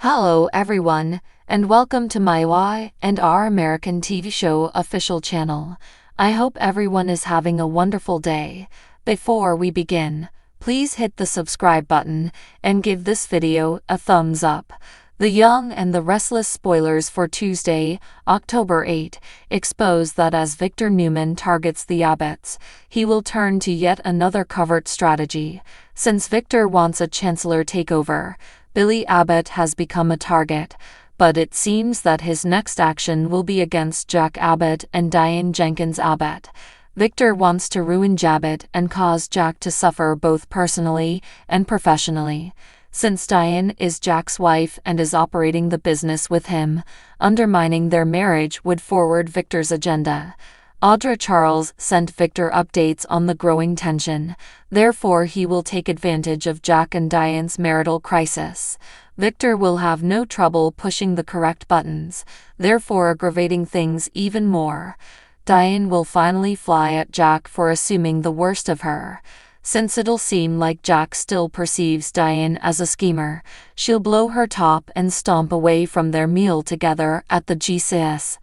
Hello everyone, and welcome to my Y and R American TV show official channel. I hope everyone is having a wonderful day. Before we begin, please hit the subscribe button and give this video a thumbs up. The Young and the Restless spoilers for Tuesday, October 8, expose that as Victor Newman targets the Abbotts, he will turn to yet another covert strategy. Since Victor wants a chancellor takeover, Billy Abbott has become a target, but it seems that his next action will be against Jack Abbott and Diane Jenkins Abbott. Victor wants to ruin Jabbott and cause Jack to suffer both personally and professionally. Since Diane is Jack's wife and is operating the business with him, undermining their marriage would forward Victor's agenda. Audra Charles sent Victor updates on the growing tension, therefore he will take advantage of Jack and Diane's marital crisis. Victor will have no trouble pushing the correct buttons, therefore aggravating things even more. Diane will finally fly at Jack for assuming the worst of her. Since it'll seem like Jack still perceives Diane as a schemer, she'll blow her top and stomp away from their meal together at the GCS.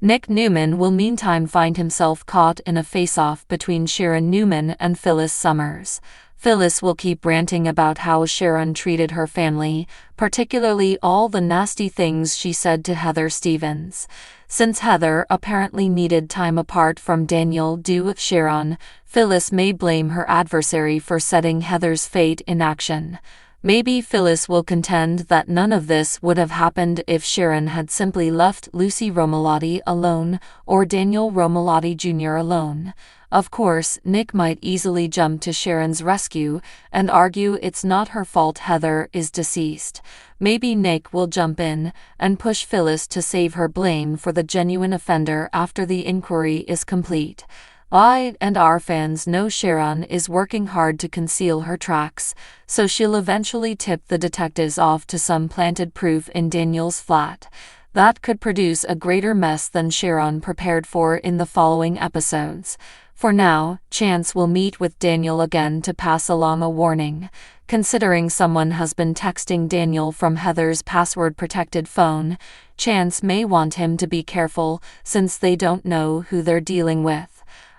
Nick Newman will meantime find himself caught in a face-off between Sharon Newman and Phyllis Summers. Phyllis will keep ranting about how Sharon treated her family, particularly all the nasty things she said to Heather Stevens. Since Heather apparently needed time apart from Daniel due to Sharon, Phyllis may blame her adversary for setting Heather's fate in action. Maybe Phyllis will contend that none of this would have happened if Sharon had simply left Lucy Romalotti alone or Daniel Romalotti Jr. alone. Of course, Nick might easily jump to Sharon's rescue and argue it's not her fault Heather is deceased. Maybe Nick will jump in and push Phyllis to save her blame for the genuine offender after the inquiry is complete. I and our fans know Sharon is working hard to conceal her tracks, so she'll eventually tip the detectives off to some planted proof in Daniel's flat. That could produce a greater mess than Sharon prepared for in the following episodes. For now, Chance will meet with Daniel again to pass along a warning. Considering someone has been texting Daniel from Heather's password-protected phone, Chance may want him to be careful since they don't know who they're dealing with.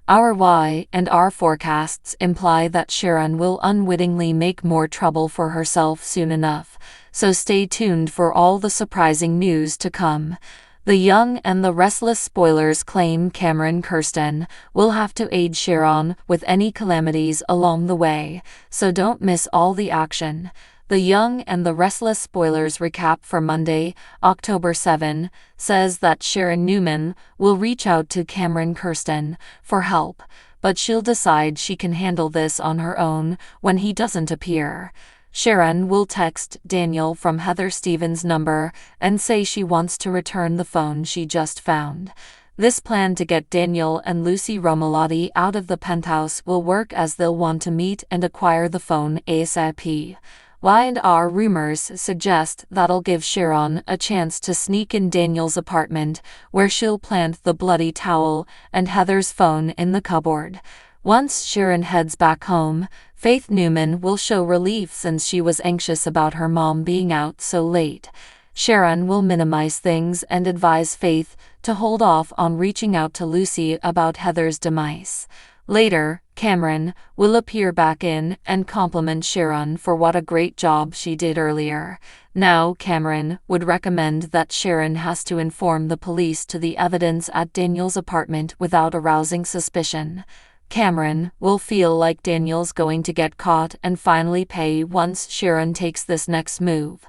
Our Y and R forecasts imply that Sharon will unwittingly make more trouble for herself soon enough, so stay tuned for all the surprising news to come. The Young and the Restless spoilers claim Cameron Kirsten will have to aid Sharon with any calamities along the way, so don't miss all the action. The Young and the Restless spoilers recap for Monday, October 7, says that Sharon Newman will reach out to Cameron Kirsten for help, but she'll decide she can handle this on her own when he doesn't appear. Sharon will text Daniel from Heather Stevens' number and say she wants to return the phone she just found. This plan to get Daniel and Lucy Romalotti out of the penthouse will work as they'll want to meet and acquire the phone ASAP. Y&R rumors suggest that'll give Sharon a chance to sneak in Daniel's apartment, where she'll plant the bloody towel and Heather's phone in the cupboard. Once Sharon heads back home, Faith Newman will show relief since she was anxious about her mom being out so late. Sharon will minimize things and advise Faith to hold off on reaching out to Lucy about Heather's demise. Later, Cameron will appear back in and compliment Sharon for what a great job she did earlier. Now Cameron would recommend that Sharon has to inform the police to the evidence at Daniel's apartment without arousing suspicion. Cameron will feel like Daniel's going to get caught and finally pay once Sharon takes this next move.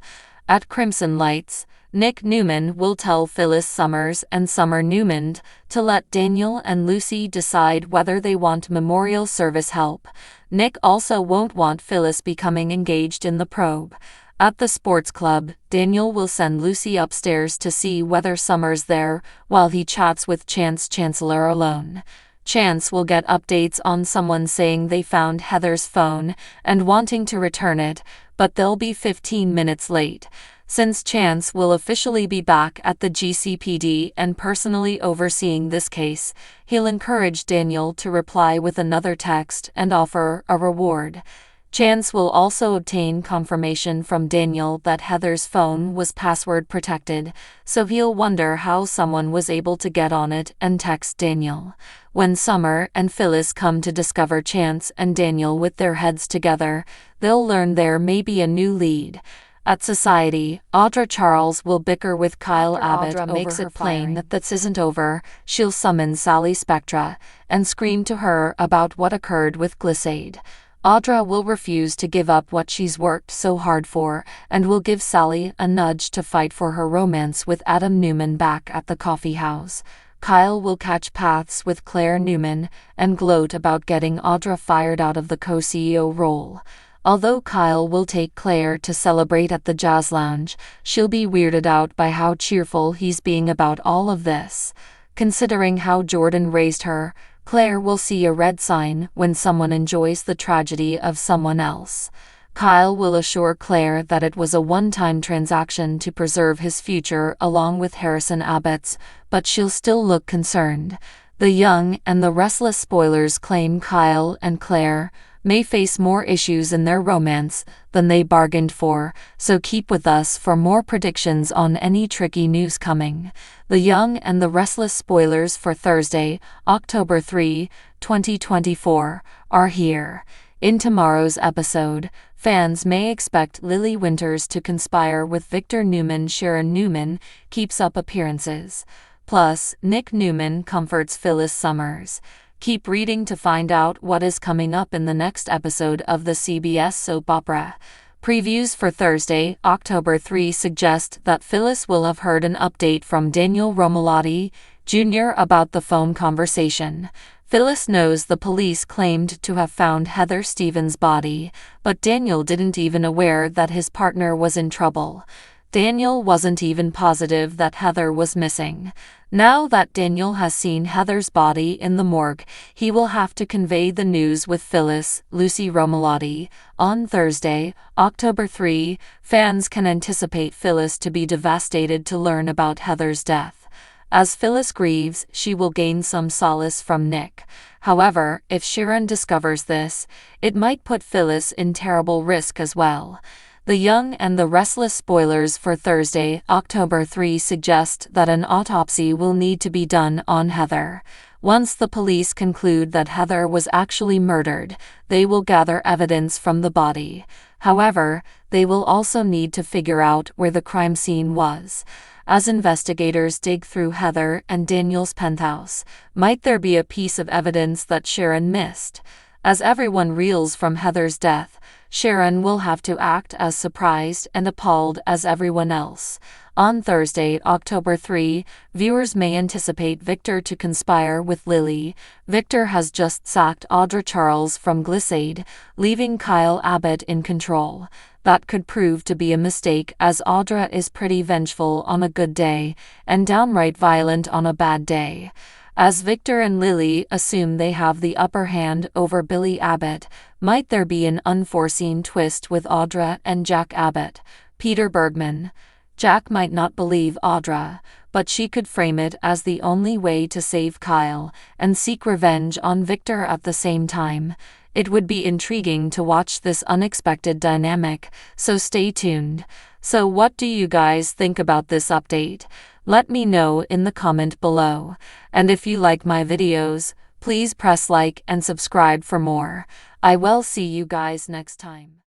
At Crimson Lights, Nick Newman will tell Phyllis Summers and Summer Newman to let Daniel and Lucy decide whether they want memorial service help. Nick also won't want Phyllis becoming engaged in the probe. At the sports club, Daniel will send Lucy upstairs to see whether Summer's there while he chats with Chance Chancellor alone. Chance will get updates on someone saying they found Heather's phone and wanting to return it, but they'll be 15 minutes late. Since Chance will officially be back at the GCPD and personally overseeing this case, he'll encourage Daniel to reply with another text and offer a reward. Chance will also obtain confirmation from Daniel that Heather's phone was password protected, so he'll wonder how someone was able to get on it and text Daniel. When Summer and Phyllis come to discover Chance and Daniel with their heads together, they'll learn there may be a new lead. At Society, Audra Charles will bicker with Kyle Abbott. Audra makes it plain that this isn't over. She'll summon Sally Spectra and scream to her about what occurred with Glissade. Audra will refuse to give up what she's worked so hard for and will give Sally a nudge to fight for her romance with Adam Newman back at the coffee house. Kyle will catch paths with Claire Newman and gloat about getting Audra fired out of the co-CEO role. Although Kyle will take Claire to celebrate at the Jazz Lounge, she'll be weirded out by how cheerful he's being about all of this. Considering how Jordan raised her, Claire will see a red sign when someone enjoys the tragedy of someone else. Kyle will assure Claire that it was a one-time transaction to preserve his future along with Harrison Abbott's, but she'll still look concerned. The Young and the Restless spoilers claim Kyle and Claire may face more issues in their romance than they bargained for, so keep with us for more predictions on any tricky news coming. The Young and the Restless spoilers for Thursday, October 3, 2024, are here. In tomorrow's episode, fans may expect Lily Winters to conspire with Victor Newman. Sharon Newman keeps up appearances. Plus, Nick Newman comforts Phyllis Summers. Keep reading to find out what is coming up in the next episode of the CBS soap opera. Previews for Thursday, October 3 suggest that Phyllis will have heard an update from Daniel Romalotti, Jr. about the phone conversation. Phyllis knows the police claimed to have found Heather Stevens' body, but Daniel didn't even aware that his partner was in trouble. Daniel wasn't even positive that Heather was missing. Now that Daniel has seen Heather's body in the morgue, he will have to convey the news with Phyllis, Lucy Romalotti. On Thursday, October 3, fans can anticipate Phyllis to be devastated to learn about Heather's death. As Phyllis grieves, she will gain some solace from Nick. However, if Sharon discovers this, it might put Phyllis in terrible risk as well. The Young and the Restless spoilers for Thursday, October 3 suggest that an autopsy will need to be done on Heather. Once the police conclude that Heather was actually murdered, they will gather evidence from the body. However, they will also need to figure out where the crime scene was. As investigators dig through Heather and Daniel's penthouse, might there be a piece of evidence that Sharon missed? As everyone reels from Heather's death, Sharon will have to act as surprised and appalled as everyone else. On Thursday, October 3, viewers may anticipate Victor to conspire with Lily. Victor has just sacked Audra Charles from Glissade, leaving Kyle Abbott in control. That could prove to be a mistake, as Audra is pretty vengeful on a good day and downright violent on a bad day. As Victor and Lily assume they have the upper hand over Billy Abbott, might there be an unforeseen twist with Audra and Jack Abbott? Peter Bergman. Jack might not believe Audra, but she could frame it as the only way to save Kyle and seek revenge on Victor at the same time. It would be intriguing to watch this unexpected dynamic, so stay tuned. So what do you guys think about this update? Let me know in the comment below. And if you like my videos, please press like and subscribe for more. I will see you guys next time.